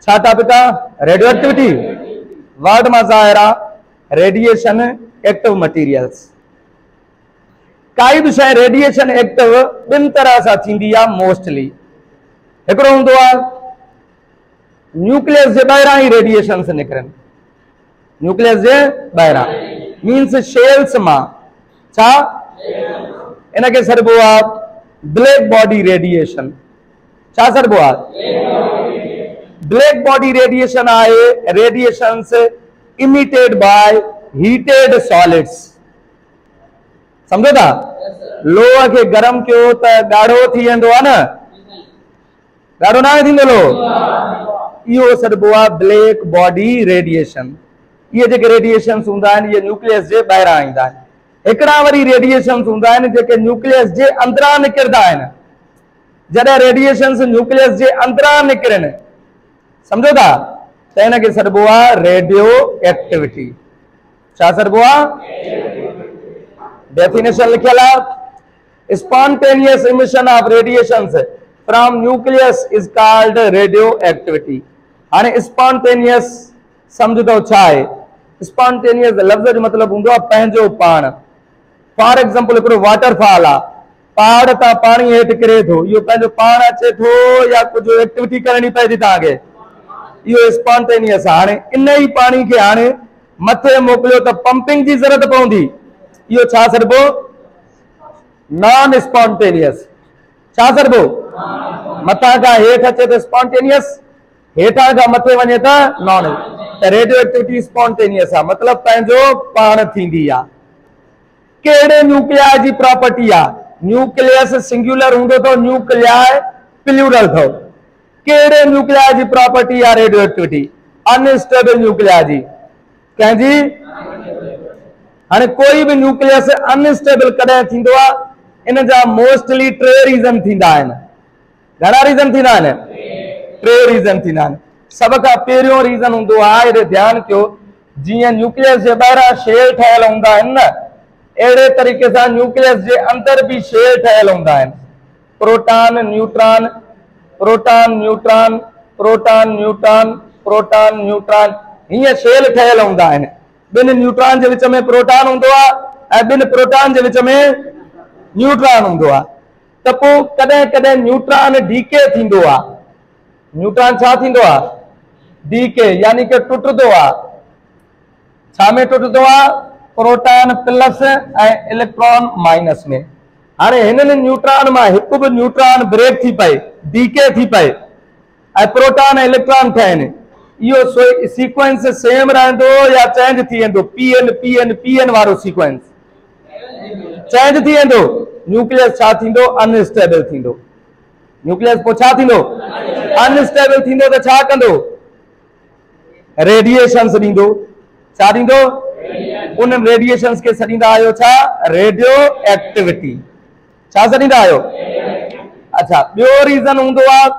छाता पिता radio activity word में ज़ाहिर रेडिएशन एक्टिव मटीरियल्स काई भी शय रेडिएशन एक्टिव बिन तरह से थींदी आ मोस्टली एकड़ो हुंदो आ न्यूक्लियस जे ॿाहिरां ही रेडिएशन से निकरन न्यूक्लियस जे ॿाहिरां मीन्स शेल्स मां छा इनके सरबो आ ब्लैक बॉडी रेडिएशन छा सरबो आ ब्लैक बॉडी रेडिएशन आए radiations emitted by heated solids समझो था लोह के गरम कयो त गाढ़ो थी वेंदो आ न गाढ़ो ना थींदो लोह इहो सरबो आ ब्लैक बॉडी रेडिएशन ये जेके रेडिएशंस हुंदा आहिनि ये न्यूक्लियस जे ॿाहिरां ईंदा आहिनि हिकिड़ा वरी रेडिएशंस हुंदा आहिनि जेके न्यूक्लियस जे अंदरां निकिरंदा आहिनि जॾहिं रेडिएशंस न्यूक्लियस जे अंदरां निकिरनि समझो था त हिनखे सरबो आ रेडियो एक्टिविटी छा सरबो आ डेफिनेशन लिखियल आहे spontaneous emission of radiations from nucleus is called radio activity हाणे स्पॉन्टेनियस समझो छा आहे स्पॉन्टेनियस लफ्ज़ जो मतलब हुंदो आहे पंहिंजो पाण फॉर एग्जांपल हिकिड़ो वाटरफॉल आहे पहाड़ तां पाणी हेठि किरे थो इहो पंहिंजो पाण अचे थो या कुझु एक्टिविटी करणी पए थी तव्हांखे इहो स्पॉन्टेनियस आहे हाणे इन ई पाणी खे हाणे मथे मोकिलियो त पंपिंग जी ज़रूरत पवंदी इहो छा सरबो नॉन स्पॉन्टेनियस छा सरबो मथां खां हेठि अचे त स्पॉन्टेनियस हेठां खां मथे वञे त नॉन त रेडियो एक्टिविटी स्पॉन्टेनियस आहे मतलब पंहिंजो पाण थींदी आहे कहिड़े न्यूक्लियाई जी प्रॉपर्टी आहे न्यूक्लियस सिंगुलर हूंदो तो न्यूक्लियाई प्लूरल थो केड़े न्यूक्लियाई जी प्रॉपर्टी आहे रेडियो एक्टिविटी अनस्टेबल न्यूक्लियाई जी कंहिंजी हाणे कोई भी न्यूक्लियस अनस्टेबल कॾहिं थींदो आहे इन जा मोस्टली टे रीज़न थींदा आहिनि घणा रीज़न थींदा आहिनि टे रीज़न थींदा आहिनि सब खां पहिरियों रीज़न हूंदो आहे हेॾे ध्यानु कयो जीअं न्यूक्लियस जे ॿाहिरां शेल ठहियल हूंदा आहिनि न अहिड़े तरीक़े सां न्यूक्लियस जे अंदर भी शेल ठहियल हूंदा आहिनि proton neutron proton neutron proton neutron proton neutron हीअं शेल ठहियल हूंदा आहिनि ॿिनि न्यूट्रॉन जे विच में प्रोटॉन हूंदो आहे ऐं ॿिनि प्रोटॉन जे विच में न्यूट्रॉन हूंदो आहे त पोइ कॾहिं कॾहिं न्यूट्रॉन डीके थींदो आहे न्यूट्रॉन छा थींदो आहे डीके यानी कि टुटंदो आहे छा में टुटंदो आहे प्रोटॉन प्लस ऐं इलेक्ट्रॉन माइनस में हाणे हिननि न्यूट्रॉन मां हिकु बि न्यूट्रॉन ब्रेक थी पए डीके थी पए ऐं प्रोटॉन ऐं इलेक्ट्रॉन ठहनि इहो सीक्वेंस सेम रहंदो या चेंज थी वेंदो पीएन पीएन पीएन वारो सीक्वेंस चेंज थी वेंदो न्यूक्लियस छा थींदो अनस्टेबल थींदो न्यूक्लियस पोइ छा थींदो अनस्टेबल थींदो त छा कंदो रेडिएशंस ॾींदो छा ॾींदो उन रेडिएशंस खे सॾींदा आहियो छा रेडियो एक्टिविटी छा सॾींदा आहियो अच्छा ॿियो रीज़न हूंदो आहे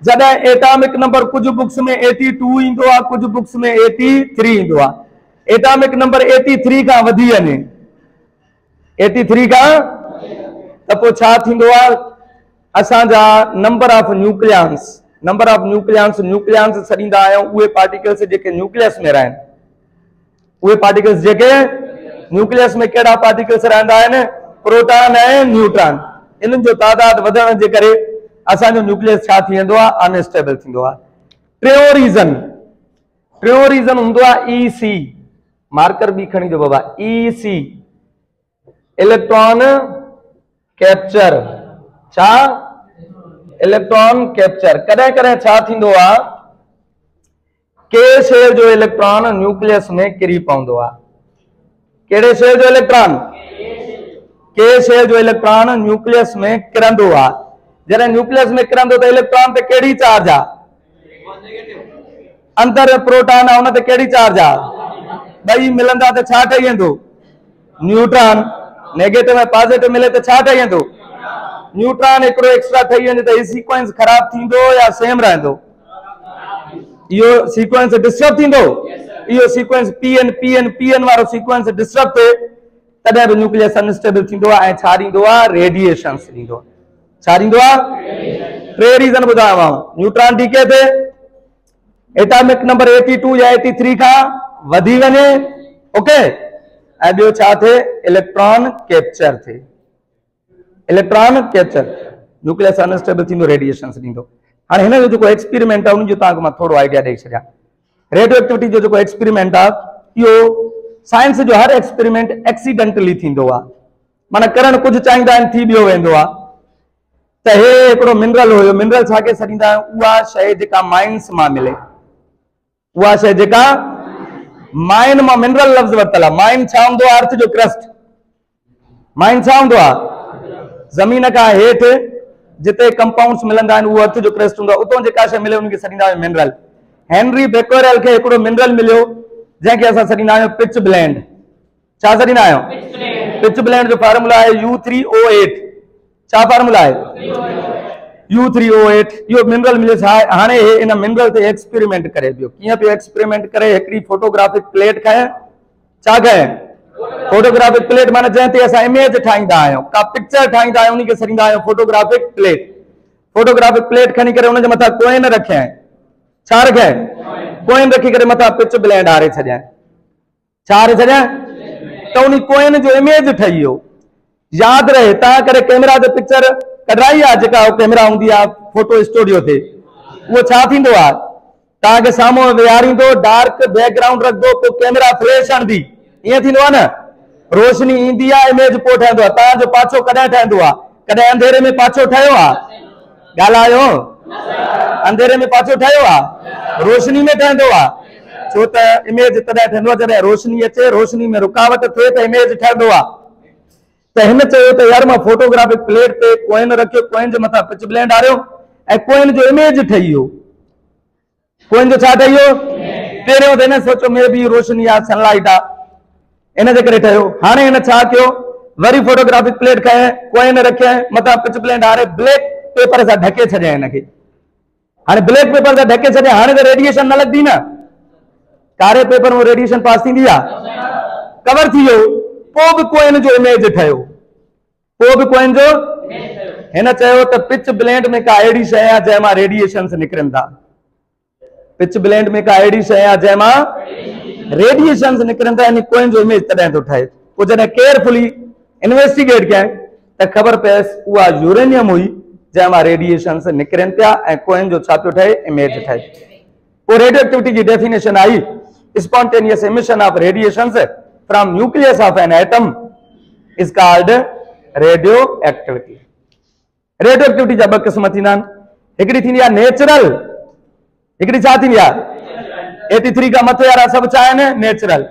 जॾहिं एटॉमिक नंबर कुझु बुक्स में 82 ईंदो आहे कुझु बुक्स में 83 ईंदो आहे एटॉमिक नंबर 83 खां वधी वञे 83 खां त पोइ छा थींदो आहे असांजा नंबर ऑफ न्यूक्लियंस सॾींदा आहियूं उहे पार्टिकल्स जेके न्यूक्लियस में रहनि उहे पार्टिकल्स जेके न्यूक्लियस में कहिड़ा पार्टिकल्स रहंदा आहिनि प्रोटॉन ऐं न्यूट्रॉन इन्हनि जो तादाद वधण जे करे असांजो न्यूक्लियस छा थी वेंदो आहे अनस्टेबल थींदो आहे टियों रीज़न हूंदो आहे ईसी मार्कर बि खणी जो बाबा ईसी इलेक्ट्रॉन कैप्चर छा इलेक्ट्रॉन कैप्चर कॾहिं कॾहिं छा थींदो आहे के शेल जो इलेक्ट्रॉन न्यूक्लियस में किरी पवंदो आहे कहिड़े शेल जो इलेक्ट्रॉन के शेल जो इलेक्ट्रॉन न्यूक्लियस में किरंदो आहे जॾहिं न्यूक्लियस में किरंदो त इलेक्ट्रॉन ते कहिड़ी चार्ज आहे अंदर प्रोटॉन आहे उन ते कहिड़ी चार्ज आहे ॿई मिलंदा त छा ठही वेंदो न्यूट्रॉन नेगेटिव ऐं पॉजिटिव मिले त छा ठही वेंदो न्यूट्रॉन हिकिड़ो एक्स्ट्रा ठही वञे त हीउ सीक्वेंस ख़राब थींदो या सेम रहंदो इहो सीक्वेंस डिस्टर्ब थींदो इहो सीक्वेंस पीएन पीएन पीएन वारो सीक्वेंस डिस्टर्ब थिए तॾहिं बि न्यूक्लियस अनस्टेबल थींदो आहे ऐं छा ॾींदो आहे रेडिएशंस ॾींदो आहे छा ॾींदो आहे टे रीज़न ॿुधायांव। न्यूट्रॉन डीके ते एटॉमिक नंबर 82 या 83 का वधी वने, ओके। ऐं ॿियो छा थे, इलेक्ट्रॉन कैप्चर थे। इलेक्ट्रॉन कैप्चर न्यूक्लियस अनस्टेबल थींदो, रेडिएशन ॾींदो। हाणे हिन जो जेको एक्सपेरिमेंट आहे उन जो तव्हांखे मां थोरो आइडिया ॾेई छॾियां। रेडियो एक्टिविटी जो जेको एक्सपेरिमेंट आहे इहो साइंस जो हर एक्सपेरिमेंट एक्सीडेंटली थींदो आहे, माना करण कुझु चाहींदा आहिनि थी ॿियो वेंदो आहे। त हे हिकिड़ो मिनरल हुयो, मिनरल छाखे सॾींदा आहियूं, उहा शइ जेका माइंस मां मिले, उहा शइ जेका माइन मां, मिनरल लफ़्ज़ वरितल आहे। माइन छा हूंदो आहे, अर्थ जो क्रस्ट। माइन छा हूंदो आहे, ज़मीन खां हेठि जिते कंपाउंड्स मिलंदा आहिनि उहो अर्थ जो क्रस्ट हूंदो आहे, उतां जेका शइ मिले उनखे सॾींदा आहियूं मिनरल। हेनरी बेक्वेरेल खे हिकिड़ो मिनरल मिलियो जंहिंखे असां सॾींदा आहियूं पिच ब्लेंड। छा सॾींदा आहियूं, पिच ब्लेंड जो फार्मूला आहे U3O8। छा फार्मूला आहे, U3O8। इहो मिनरल मिलियो। हाणे इन मिनरल ते एक्सपेरिमेंट करे पियो। कीअं पियो एक्सपेरिमेंट करे, हिकिड़ी फोटोग्राफिक प्लेट खणे, छा खणे, फोटोग्राफिक प्लेट, माना जंहिं ते असां इमेज ठाहींदा आहियूं, का पिक्चर ठाहींदा आहियूं, उनखे सॾींदा आहियूं फोटोग्राफिक प्लेट। फोटोग्राफिक प्लेट खणी करे उनजे मथां कोइन रखिया, छा रखिया, कोइन रखी करे मथां पिच ब्लेंड हारे छॾिया। छा हारे छॾिया, त उन कोइन जो इमेज ठही वियो। यादि रहे तव्हां करे कैमरा ते पिक्चर कढाई आहे, जेका कैमरा हूंदी आहे फोटो स्टूडियो ते, उहो छा थींदो आहे, तव्हांखे साम्हूं विहारींदो, डार्क बैकग्राउंड रखंदो, पोइ कैमरा फ्लैश हणंदी, ईअं थींदो आहे न, रोशनी ईंदी आहे, इमेज पोइ ठहंदो आहे। तव्हांजो पाछो कॾहिं ठहंदो आहे, कॾहिं अंधेरे में पाछो ठहियो आहे, ॻाल्हायो, अंधेरे में पाछो ठहियो आहे, रोशनी में ठहंदो आहे। छो त इमेज तॾहिं ठहंदो आहे जॾहिं रोशनी अचे, रोशनी में रुकावट थिए त इमेज ठहंदो आहे। त हिन चयो त यार मां फोटोग्राफिक प्लेट ते कोइन रखियो, कोइन जे मथां पिच ब्लेंड हारियो ऐं कोइन जो इमेज ठही वियो। कोइन जो छा ठही वियो, पहिरियों त हिन सोचो मे बी रोशनी आहे, सनलाइट आहे, इन जे करे ठहियो। हाणे हिन छा कयो, वरी फोटोग्राफिक प्लेट खणे, कोइन रखिया, मथां पिच ब्लेंड हारे, ब्लैक पेपर सां ढके छॾिया हिनखे। हाणे ब्लैक पेपर सां ढके छॾिया, हाणे त रेडिएशन न लॻंदी न, कारे पेपर में रेडिएशन पास थींदी आहे, कवर थी वियो, पोइ बि कोइन जो इमेज ठहियो, पोइ बि कोइन जो। हिन चयो त पिच ब्लेंड में का अहिड़ी शइ आहे जंहिं मां रेडिएशन्स निकिरनि था। पिच ब्लेंड में का अहिड़ी शइ आहे जंहिं मां रेडिएशन्स निकिरनि था, यानी कोइन जो इमेज तॾहिं थो ठहे। पोइ जॾहिं केयरफुली इन्वेस्टिगेट कयईं त ख़बर पयसि उहा यूरेनियम हुई जंहिं मां रेडिएशन्स निकिरनि पिया ऐं कोइन जो छा पियो ठहे, इमेज ठहे। पोइ रेडियो एक्टिविटी जी डेफिनेशन आई, spontaneous emission of radiations from nucleus of an atom is called radioactivity. radioactivity जा ॿ क़िस्म थींदा आहिनि, हिकिड़ी थींदी आहे नेचुरल, हिकिड़ी छा थींदी आहे, 83 खां मथे वारा सभु छा आहिनि, नेचुरल।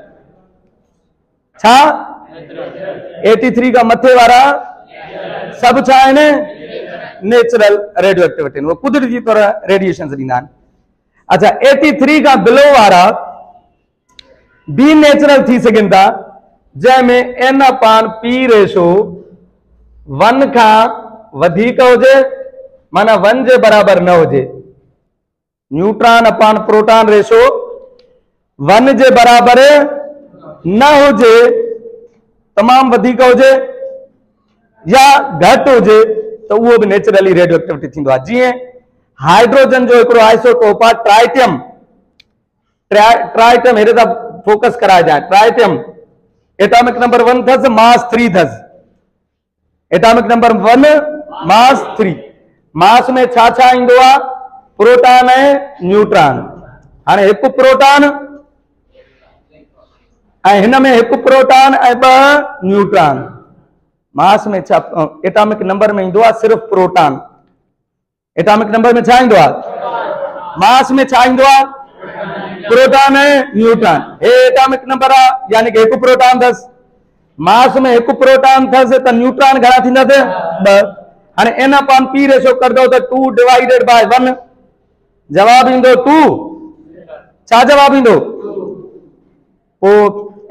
छा 83 खां मथे वारा सभु छा आहिनि, नेचुरल रेडियो एक्टिविटी, वो कुदरती तौर रेडिएशन ॾींदा आहिनि। अच्छा 83 खां बिलो वारा बी नेचुरल थी सघनि था, जंहिंमें N/P रेशो 1 खां वधीक हुजे, माना 1 जे बराबर न हुजे। न्यूट्रॉन अपॉन प्रोटॉन रेशो 1 जे बराबर न हुजे, तमाम वधीक हुजे या घटि हुजे, त उहो बि नेचुरली रेडियो एक्टिविटी थींदो आहे। जीअं हाइड्रोजन जो हिकिड़ो आइसोटोप आहे ट्राइटियम, ट्राइटियम हेॾे था फोकस कराए जाए, ट्राइटियम एटॉमिक नंबर 1 अथसि, मास 3 अथसि। एटॉमिक नंबर 1 मास 3, मास में छा छा ईंदो आहे, प्रोटॉन ऐं न्यूट्रॉन। हाणे हिकु प्रोटॉन ऐं हिन में हिकु प्रोटॉन ऐं 2 न्यूट्रॉन। मास में छा, एटॉमिक नंबर में ईंदो आहे सिर्फ़ प्रोटॉन। एटॉमिक नंबर में छा ईंदो आहे, मास में छा ईंदो आहे, प्रोटॉन ऐं न्यूट्रॉन। हे एटॉमिक नंबर आहे, यानी कि हिकु प्रोटॉन अथसि, मास में हिकु प्रोटॉन अथसि, त न्यूट्रॉन घणा थींदसि, 2। हाणे N/P रेशो करदो त 2 डिवाइडेड बाय 1, जवाब ईंदो 2। छा जवाब ईंदो, पोइ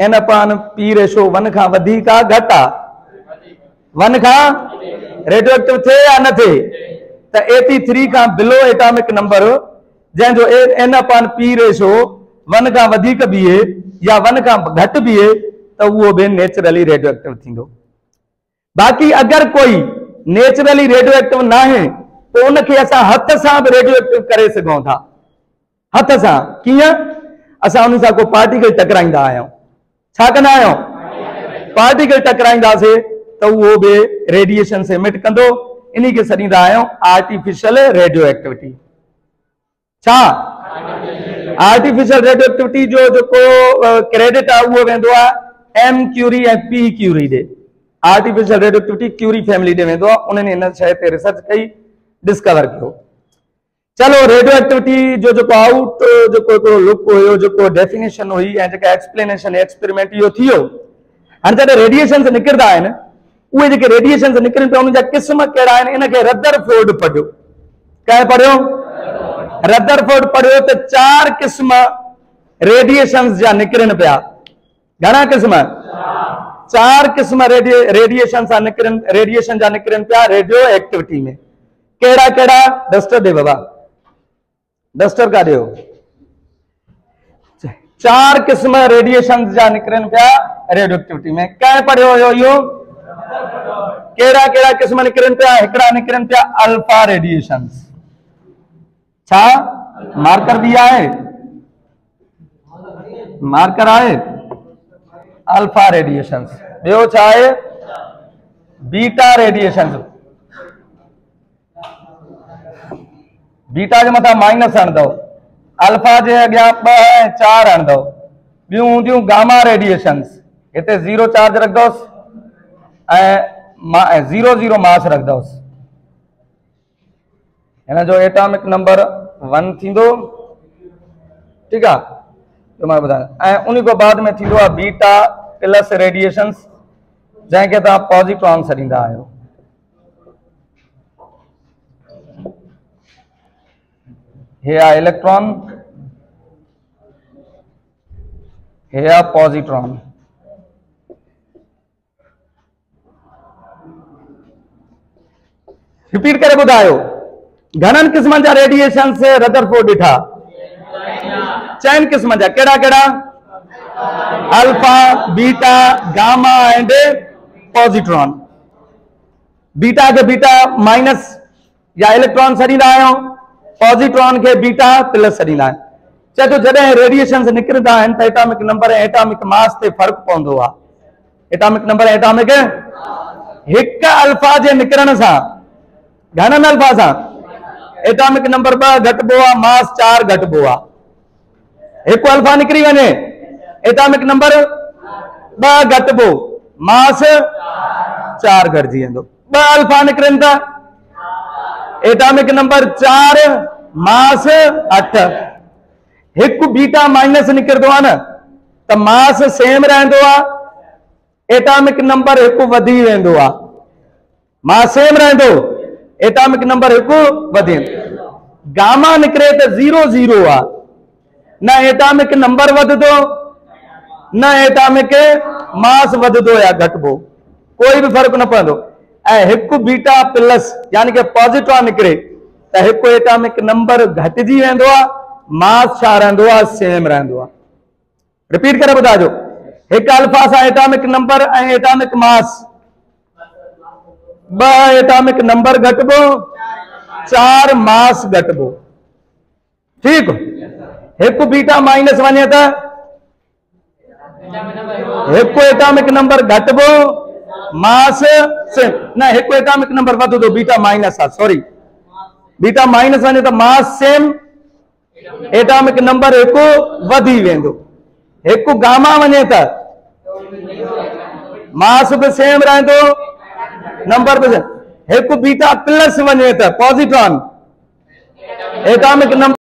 N/P रेशो 1 खां वधीक आहे, घटि आहे, 1 खां रेडियो एक्टिव थिए या न थिए, त 83 खां बिलो एटॉमिक नंबर जंहिंजो N/P रेशो 1 खां वधीक बीहे या 1 खां घटि बीहे, त उहो बि नेचुरली रेडियो एक्टिव थींदो। बाक़ी अगरि कोई नेचुरली रेडियो एक्टिव न आहे पोइ उनखे असां हथ सां बि रेडियो एक्टिव करे सघूं था। हथ सां कीअं? असां उन सां को पार्टिकल टकराईंदा आहियूं, छा कंदा आहियूं? पार्टिकल टकराईंदासीं त उहो बि रेडिएशन से एमिट कंदो। इन खे सॾींदा आहियूं आर्टिफिशियल रेडियो एक्टिविटी। छा? आर्टिफिशियल रेडियो एक्टिविटी जो जेको क्रेडिट आहे उहो वेंदो आहे एम क्यूरी ऐं पी क्यूरी ॾे। Artificial radioactivity Curie family ॾे वेंदो आहे। उन्हनि इन शइ ते रिसर्च कई, डिस्कवर कयो। चलो, रेडियो एक्टिविटी जो जेको आउट जेको हिकिड़ो लुक हुयो, जेको डेफिनेशन हुई ऐं जेका एक्सप्लेनेशन एक्सपेरिमेंट इहो थी वियो। हाणे जॾहिं रेडिएशन्स निकिरंदा आहिनि, उहे जेके रेडिएशन्स निकिरनि पिया, उन जा क़िस्म कहिड़ा आहिनि, इनखे रदरफोर्ड पढ़ियो। कंहिं पढ़ियो? रदरफोर्ड पढ़ियो त 4 क़िस्म रेडिएशन्स जा निकिरनि पिया। घणा क़िस्म? 4 क़िस्म रेडिएशन जा निकिरनि पिया रेडियो एक्टिविटी में। कहिड़ा कहिड़ा? डस्टर दे बाबा, डस्टर का ॾियो। 4 क़िस्म रेडिएशन जा निकिरनि पिया रेडियो एक्टिविटी में। कंहिं पढ़ियो हुयो इहो? कहिड़ा कहिड़ा क़िस्म निकिरनि पिया? हिकिड़ा निकिरनि पिया अल्फा रेडिएशन्स। छा? मार्कर बि आहे? मार्कर आहे? Alpha radiations. ॿियो छा आहे? Beta radiations. बीटा जे मथां माइनस हणंदव, अल्फा जे अॻियां 2 ऐं 4 हणंदव। ॿियूं हूंदियूं गामा रेडिएशन्स। हिते 0 चार्ज रखंदोसि ऐं 0 0 मास रखंदोसि। हिन जो एटॉमिक नंबर 1 थींदो। ठीकु आहे, मां ॿुधायां। ऐं उन खां बाद में थींदो आहे बीटा प्लस रेडिएशन्स, जंहिंखे तव्हां पॉजिट्रॉन सॾींदा आहियो। हे आहे इलेक्ट्रॉन, हे आहे पॉजिट्रॉन। रिपीट करे ॿुधायो, घणनि क़िस्मनि जा रेडिएशन से रदरफोर्ड ॾिठा? 4 क़िस्म जा। कहिड़ा कहिड़ा? Alpha, beta, gamma and positron. Beta के बीटा माइनस या इलेक्ट्रॉन सॾींदा आहियूं, पॉजिट्रॉन के बीटा प्लस सॾींदा आहियूं। चए थो जॾहिं रेडिएशन निकिरंदा आहिनि त एटॉमिक नंबर ऐं एटॉमिक मास ते फ़र्क़ु पवंदो आहे। एटॉमिक नंबर ऐं एटॉमिक, हिकु अल्फा जे निकिरण सां, घणनि अल्फा सां? एटॉमिक नंबर 2 घटिबो आहे, मास 4 घटिबो आहे। हिकु अल्फा निकिरी वञे, एटॉमिक नंबर 2 घटिबो, मास 4 घटिजी वेंदो। 2 अल्फा निकिरनि था, एटॉमिक नंबर 4, मास 8। हिकु बीटा माइनस निकिरंदो आहे न त मास सेम रहंदो आहे, एटॉमिक नंबर 1 वधी वेंदो आहे। मास सेम रहंदो, एटॉमिक नंबर 1 वधी वेंदो। गामा निकिरे त 0 0 आहे, न एटॉमिक नंबर वधंदो न एटॉमिक मास वधंदो या घटिबो, कोई भी फर्क न पवंदो। ऐं हिकु बीटा प्लस यानी कि पॉजिट्रॉन निकिरे त हिकु एटॉमिक नंबर घटिजी वेंदो आहे, मास छा रहंदो आहे? सेम रहंदो आहे। रिपीट करे ॿुधाइजो, हिकु अल्फा सां एटॉमिक नंबर ऐं एटॉमिक मास, 2 एटॉमिक नंबर घटिबो, 4 मास घटिबो। ठीक, हिकु बीटा माइनस वञे त हिकु एटॉमिक नंबर घटिबो, मास सेम, न हिकु एटॉमिक नंबर वधंदो, बीटा माइनस आहे, सॉरी, बीटा माइनस वञे त मास सेम, एटॉमिक नंबर 1 वधी वेंदो। हिकु गामा वञे त मास भी सेम रहंदो, नंबर भी सेम। हिकु बीटा प्लस वञे त पॉजिट्रॉन, एटॉमिक नंबर